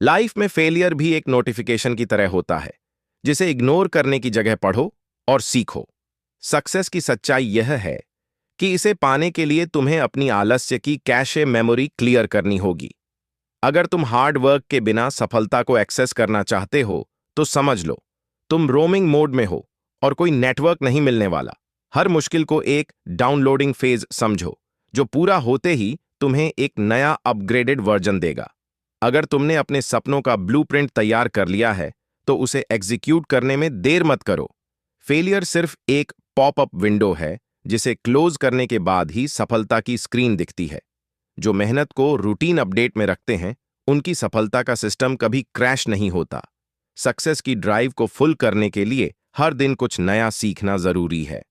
Life में failure भी एक नोटिफिकेशन की तरह होता है, जिसे इग्नोर करने की जगह पढ़ो और सीखो। सक्सेस की सच्चाई यह है कि इसे पाने के लिए तुम्हें अपनी आलस्य की कैशे मेमोरी क्लियर करनी होगी। अगर तुम हार्ड वर्क के बिना सफलता को एक्सेस करना चाहते हो, तो समझ लो, तुम रोमिंग मोड में हो और कोई नेटवर्क नहीं मिलने वाला। हर मुश्किल को एक डाउनलोडिंग फेज समझो, जो पूरा होते ही तुम्हें एक नया अपग्रेडेड वर्जन देगा। अगर तुमने अपने सपनों का ब्लूप्रिंट तैयार कर लिया है, तो उसे एग्जीक्यूट करने में देर मत करो। फेलियर सिर्फ एक पॉपअप विंडो है, जिसे क्लोज करने के बाद ही सफलता की स्क्रीन दिखती है। जो मेहनत को रूटीन अपडेट में रखते हैं, उनकी सफलता का सिस्टम कभी क्रैश नहीं होता। सक्सेस की ड्राइव को फुल करने के लिए हर दिन कुछ नया सीखना जरूरी है।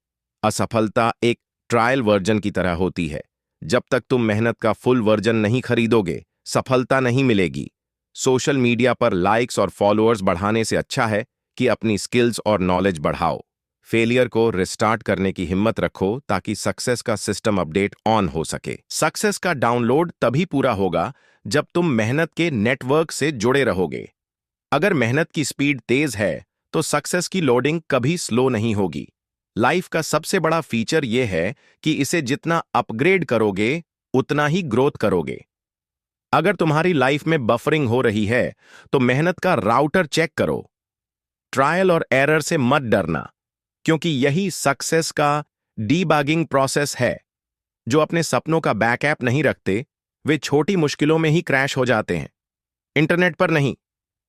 असफलता एक ट्रायल वर्जन की तरह होती है। जब तक तुम मेहनत का फुल वर्जन नहीं खरीदोगे, सफलता नहीं मिलेगी। सोशल मीडिया पर लाइक्स और फॉलोअर्स बढ़ाने से अच्छा है कि अपनी स्किल्स और नॉलेज बढ़ाओ। फेलियर को रिस्टार्ट करने की हिम्मत रखो, ताकि सक्सेस का सिस्टम अपडेट ऑन हो सके। सक्सेस का डाउनलोड तभी पूरा होगा जब तुम मेहनत के नेटवर्क से जुड़े रहोगे। अगर मेहनत की स्पीड तेज है, तो सक्सेस की लोडिंग कभी स्लो नहीं होगी। लाइफ का सबसे बड़ा फीचर यह है कि इसे जितना अपग्रेड करोगे, उतना ही ग्रोथ करोगे। अगर तुम्हारी लाइफ में बफरिंग हो रही है, तो मेहनत का राउटर चेक करो। ट्रायल और एरर से मत डरना, क्योंकि यही सक्सेस का डीबगिंग प्रोसेस है। जो अपने सपनों का बैकअप नहीं रखते, वे छोटी मुश्किलों में ही क्रैश हो जाते हैं। इंटरनेट पर नहीं,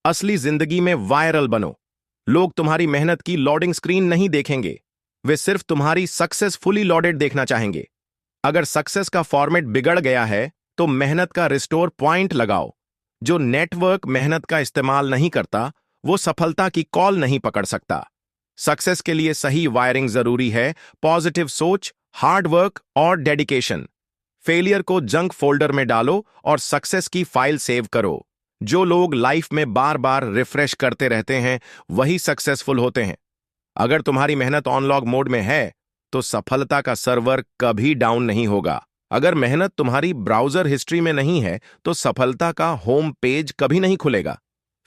असली जिंदगी में वायरल बनो। लोग तुम्हारी मेहनत की लोडिंग स्क्रीन नहीं देखेंगे, वे सिर्फ तुम्हारी सक्सेसफुली लोडेड देखना चाहेंगे। अगर सक्सेस का फॉर्मेट बिगड़ गया है, तो मेहनत का रिस्टोर पॉइंट लगाओ। जो नेटवर्क मेहनत का इस्तेमाल नहीं करता, वो सफलता की कॉल नहीं पकड़ सकता। सक्सेस के लिए सही वायरिंग जरूरी है: पॉजिटिव सोच, हार्ड वर्क और डेडिकेशन। फेलियर को जंक फोल्डर में डालो और सक्सेस की फाइल सेव करो। जो लोग लाइफ में बार बार रिफ्रेश करते रहते हैं, वही सक्सेसफुल होते हैं। अगर तुम्हारी मेहनत ऑनलॉग मोड में है, तो सफलता का सर्वर कभी डाउन नहीं होगा। अगर मेहनत तुम्हारी ब्राउजर हिस्ट्री में नहीं है, तो सफलता का होम पेज कभी नहीं खुलेगा।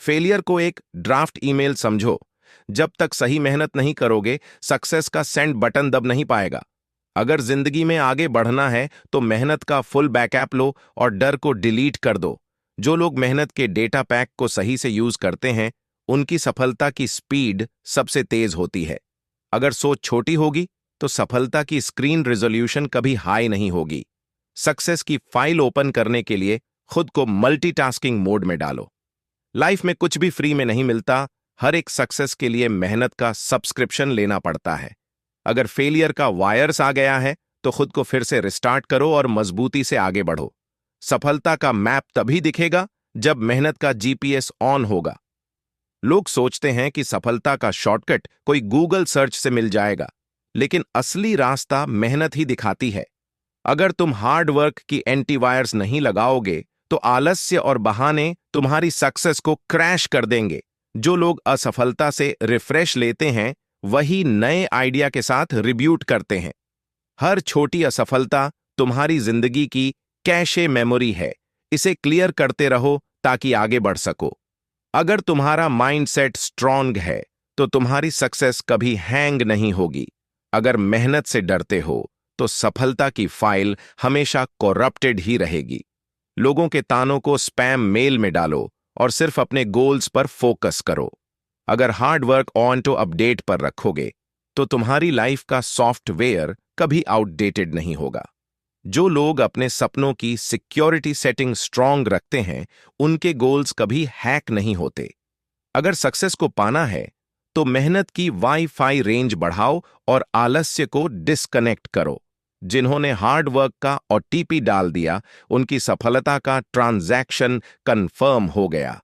फेलियर को एक ड्राफ्ट ईमेल समझो। जब तक सही मेहनत नहीं करोगे, सक्सेस का सेंड बटन दब नहीं पाएगा। अगर जिंदगी में आगे बढ़ना है, तो मेहनत का फुल बैकअप लो और डर को डिलीट कर दो। जो लोग मेहनत के डेटा पैक को सही से यूज करते हैं, उनकी सफलता की स्पीड सबसे तेज होती है। अगर सोच छोटी होगी, तो सफलता की स्क्रीन रिजोल्यूशन कभी हाई नहीं होगी। सक्सेस की फाइल ओपन करने के लिए खुद को मल्टीटास्किंग मोड में डालो। लाइफ में कुछ भी फ्री में नहीं मिलता। हर एक सक्सेस के लिए मेहनत का सब्सक्रिप्शन लेना पड़ता है। अगर फेलियर का वायरस आ गया है, तो खुद को फिर से रिस्टार्ट करो और मजबूती से आगे बढ़ो। सफलता का मैप तभी दिखेगा जब मेहनत का जीपीएस ऑन होगा। लोग सोचते हैं कि सफलता का शॉर्टकट कोई गूगल सर्च से मिल जाएगा, लेकिन असली रास्ता मेहनत ही दिखाती है। अगर तुम हार्ड वर्क की एंटीवायर्स नहीं लगाओगे, तो आलस्य और बहाने तुम्हारी सक्सेस को क्रैश कर देंगे। जो लोग असफलता से रिफ्रेश लेते हैं, वही नए आइडिया के साथ रिब्यूट करते हैं। हर छोटी असफलता तुम्हारी जिंदगी की कैशे मेमोरी है। इसे क्लियर करते रहो, ताकि आगे बढ़ सको। अगर तुम्हारा माइंडसेट स्ट्रांग है, तो तुम्हारी सक्सेस कभी हैंग नहीं होगी। अगर मेहनत से डरते हो, तो सफलता की फाइल हमेशा करप्टेड ही रहेगी। लोगों के तानों को स्पैम मेल में डालो और सिर्फ अपने गोल्स पर फोकस करो। अगर hard work on to update पर रखोगे, तो तुम्हारी लाइफ का सॉफ्टवेयर कभी आउटडेटेड नहीं होगा। जो लोग अपने सपनों की सिक्योरिटी सेटिंग स्ट्रांग रखते हैं, उनके गोल्स कभी हैक नहीं होते। अगर सक्सेस को पाना है, तो मेहनत की वाईफाई रेंज बढ़ाओ और आलस्य को डिस्कनेक्ट करो। जिन्होंने हार्ड वर्क का ओटीपी डाल दिया, उनकी सफलता का ट्रांजैक्शन कंफर्म हो गया।